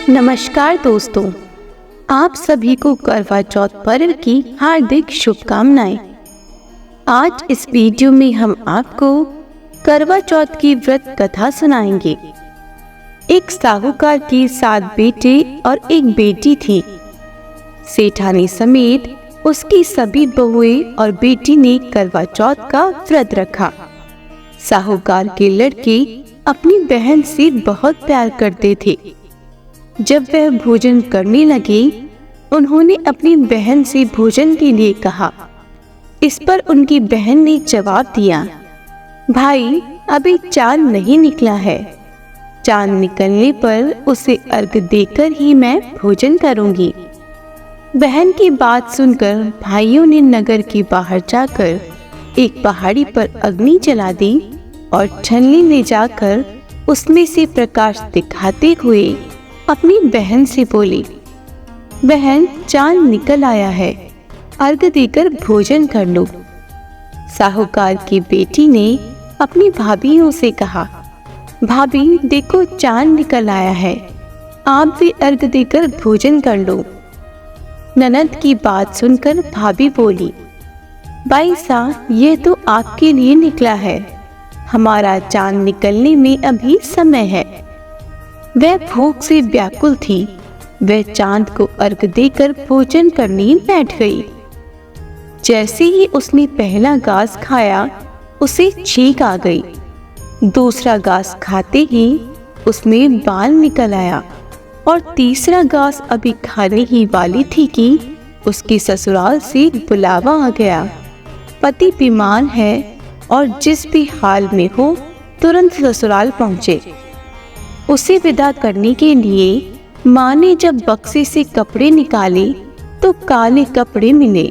नमस्कार दोस्तों, आप सभी को करवा चौथ पर्व की हार्दिक शुभकामनाएं। आज इस वीडियो में हम आपको करवा चौथ की व्रत कथा सुनाएंगे। एक साहूकार की 7 बेटे और एक बेटी थी। सेठानी समेत उसकी सभी बहुएं और बेटी ने करवा चौथ का व्रत रखा। साहूकार के लड़के अपनी बहन से बहुत प्यार करते थे। जब वह भोजन करने लगे, उन्होंने अपनी बहन से भोजन के लिए कहा। इस पर उनकी बहन ने जवाब दिया, भाई अभी चांद नहीं निकला है। चांद निकलने पर उसे अर्घ देकर ही मैं भोजन करूंगी। बहन की बात सुनकर भाइयों ने नगर के बाहर जाकर एक पहाड़ी पर अग्नि जला दी और छन्नी ले जाकर उसमें से प्रकाश दिखाते हुए अपनी बहन से बोली, बहन चांद निकल आया है, अर्घ देकर भोजन कर लो। साहूकार की बेटी ने अपनी भाभियों से कहा, भाभी देखो चांद निकल आया है, आप भी अर्घ देकर भोजन कर लो। ननद की बात सुनकर भाभी बोली, भाई साहब ये तो आपके लिए निकला है, हमारा चांद निकलने में अभी समय है। वह भूख से व्याकुल थी। वह चांद को अर्घ देकर भोजन करने बैठ गई। जैसे ही उसने पहला घास खाया, उसे छींक आ गई। दूसरा घास खाते ही उसमें बाल निकल आया और तीसरा घास अभी खाने ही वाली थी कि उसके ससुराल से बुलावा आ गया। पति बीमार है और जिस भी हाल में हो तुरंत ससुराल पहुंचे। उसे विदा करने के लिए माँ ने जब बक्से से कपड़े निकाले तो काले कपड़े मिले।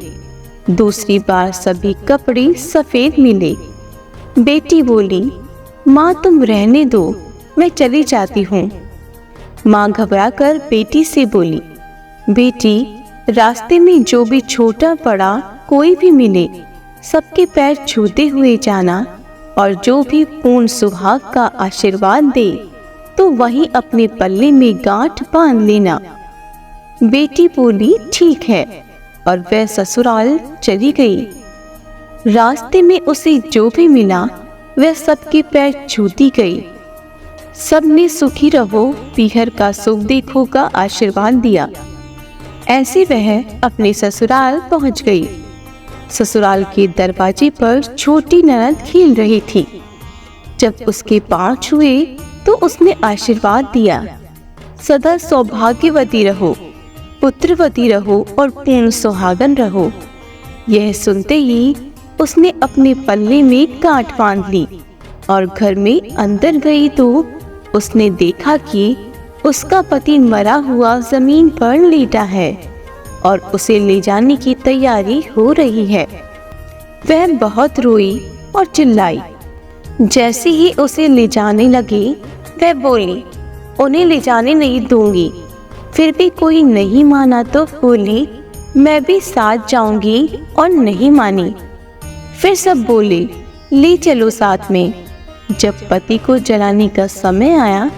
दूसरी बार सभी कपड़े सफेद मिले। बेटी बोली, माँ तुम रहने दो, मैं चली जाती हूँ। माँ घबराकर बेटी से बोली, बेटी रास्ते में जो भी छोटा बड़ा कोई भी मिले सबके पैर छूते हुए जाना और जो भी पूर्ण सुहाग का आशीर्वाद दे तो वहीं अपने पल्ले में गांठ बांध लेना। बेटी बोली, ठीक है, और वह ससुराल चली गई। रास्ते में उसे जो भी मिला वह सबके पैर छूती गई। सबने सुखी रहो, पीहर का सुख देखो का आशीर्वाद दिया। ऐसे वह अपने ससुराल पहुंच गई। ससुराल के दरवाजे पर छोटी ननद खेल रही थी। जब उसके पांव छुए तो उसने आशीर्वाद दिया, सदा सौभाग्यवती रहो, पुत्रवती रहो और पूर्ण सुहागन रहो। यह सुनते ही उसने अपने पल्ले में गांठ बांध ली और घर में अंदर गई तो उसने देखा कि उसका पति मरा हुआ जमीन पर लेटा है और उसे ले जाने की तैयारी हो रही है। वह बहुत रोई और चिल्लाई। जैसे ही उसे ले जाने लगे, वह बोली, उन्हें ले जाने नहीं दूंगी। फिर भी कोई नहीं माना तो बोली, मैं भी साथ जाऊंगी, और नहीं मानी। फिर सब बोले, ले चलो साथ में। जब पति को जलाने का समय आया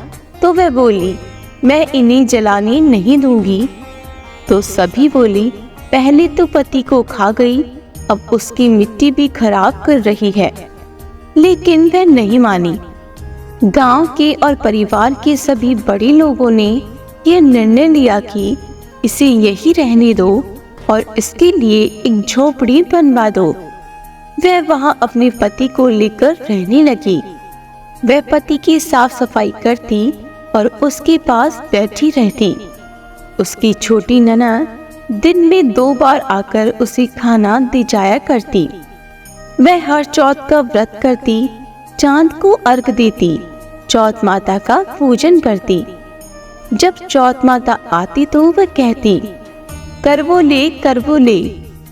तो वह बोली, मैं इन्हें जलाने नहीं दूंगी। तो सभी बोली, पहले तो पति को खा गई, अब उसकी मिट्टी भी खराब कर रही है। लेकिन वह नहीं मानी। गांव के और परिवार के सभी बड़े लोगों ने यह निर्णय लिया कि इसे यही रहने दो और इसके लिए एक झोपड़ी बनवा दो। वह वहां अपने पति को लेकर रहने लगी। वह पति की साफ सफाई करती और उसके पास बैठी रहती। उसकी छोटी ननद दिन में 2 बार आकर उसे खाना दे जाया करती। वह हर चौथ का व्रत करती, चांद को अर्घ देती, चौथ माता का पूजन करती। जब चौथ माता आती तो वह कहती, करवो ले,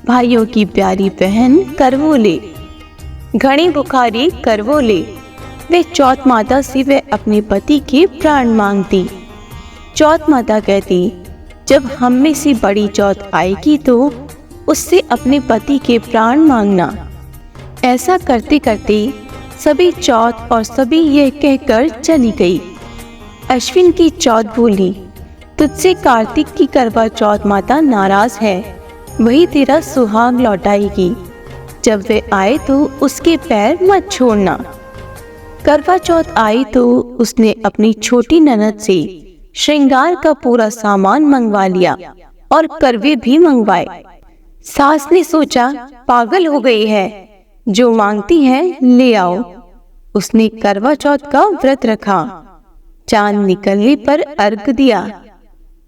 भाइयों की प्यारी बहन करवो ले, घड़ी बुखारी करवो ले। वे चौथ माता से वह अपने पति के प्राण मांगती। चौथ माता कहती, जब हम में से बड़ी चौथ आएगी तो उससे अपने पति के प्राण मांगना। ऐसा करते करते सभी चौथ और सभी यह कहकर चली गई। अश्विन की चौथ बोली, तुझसे कार्तिक की करवा चौथ माता नाराज है, वही तेरा सुहाग लौटाएगी। जब वे आए तो उसके पैर मत छोड़ना। करवा चौथ आई तो उसने अपनी छोटी ननद से श्रृंगार का पूरा सामान मंगवा लिया और करवे भी मंगवाए। सास ने सोचा पागल हो गई है, जो मांगती है ले आओ। उसने करवा चौथ का व्रत रखा, चांद निकलने पर अर्घ दिया,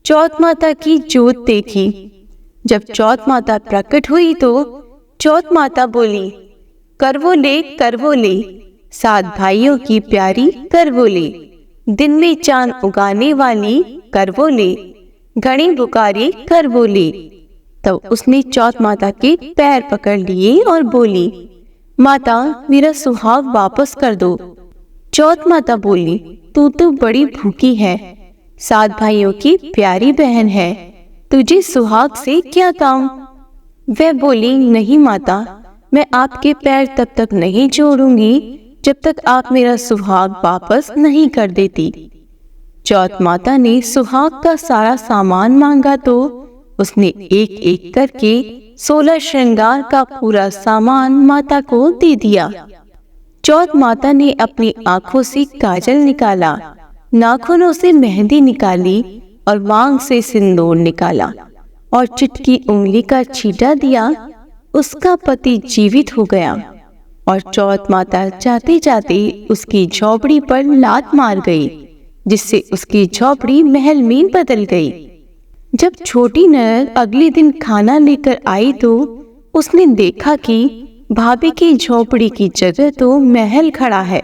चौथ माता की जोत देखी। जब चौथ माता प्रकट हुई तो चौथ माता बोली, करवो ले, 7 भाइयों की प्यारी करवो ले। दिन में चांद उगाने वाली करवो ले, घड़ी बुकारी करवो ले। तब उसने चौथ माता के पैर पकड़ लिए और बोली, माता मेरा सुहाग वापस कर दो। चौथ माता बोली, तू तो बड़ी भूखी है, 7 भाइयों की प्यारी बहन है, तुझे सुहाग से क्या काम। वह बोली, नहीं माता, मैं आपके पैर तब तक नहीं जोड़ूंगी जब तक आप मेरा सुहाग वापस नहीं कर देती। चौथ माता ने सुहाग का सारा सामान मांगा तो उसने एक एक करके 16 श्रृंगार का पूरा सामान माता को दे दिया। चौथ माता ने अपनी आंखों से काजल निकाला, नाखूनों से मेहंदी निकाली और मांग से सिंदूर निकाला और चुटकी उंगली का छींटा दिया। उसका पति जीवित हो गया और चौथ माता जाते जाते उसकी झोपड़ी पर लात मार गई, जिससे उसकी झोपड़ी महल में बदल गई। जब छोटी ननद अगले दिन खाना लेकर आई तो उसने देखा कि भाभी की झोपड़ी की जगह तो महल खड़ा है।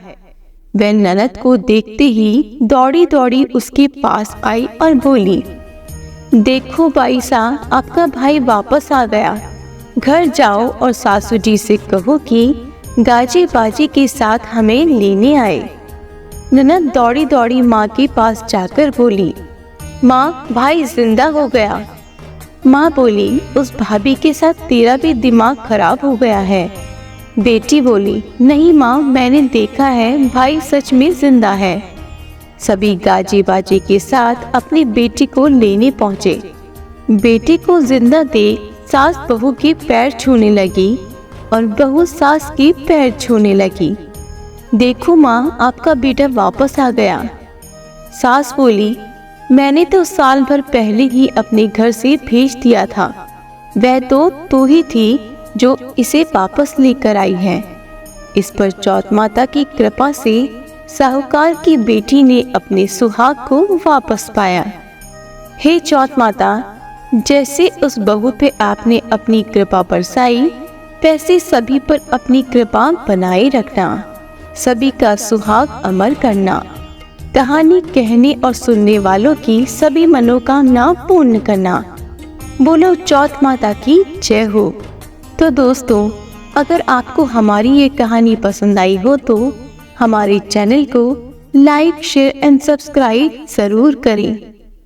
वह ननद को देखते ही दौड़ी दौड़ी उसके पास आई और बोली, देखो बाई सा, आपका भाई वापस आ गया। घर जाओ और सासू जी से कहो कि गाजे बाजे के साथ हमें लेने आए। ननद दौड़ी दौड़ी माँ के पास जाकर बोली, माँ भाई जिंदा हो गया। माँ बोली, उस भाभी के साथ तेरा भी दिमाग खराब हो गया है। बेटी बोली, नहीं माँ, मैंने देखा है, भाई सच में जिंदा है। सभी गाजे बाजे के साथ अपनी बेटी को लेने पहुँचे। बेटी को जिंदा देख सास बहू के पैर छूने लगी और बहू सास के पैर छूने लगी। देखो माँ, आपका बेटा वापस आ गया। सास बोली, मैंने तो साल भर पहले ही अपने घर से भेज दिया था, वह तो तू ही थी जो इसे वापस लेकर आई है। इस पर चौथ माता की कृपा से साहूकार की बेटी ने अपने सुहाग को वापस पाया। हे चौथ माता, जैसे उस बहू पे आपने अपनी कृपा बरसाई, वैसे सभी पर अपनी कृपा बनाए रखना, सभी का सुहाग अमर करना, कहानी कहने और सुनने वालों की सभी मनोकामना पूर्ण करना। बोलो चौथ माता की जय हो। तो दोस्तों, अगर आपको हमारी ये कहानी पसंद आई हो तो हमारे चैनल को लाइक, शेयर एंड सब्सक्राइब जरूर करें।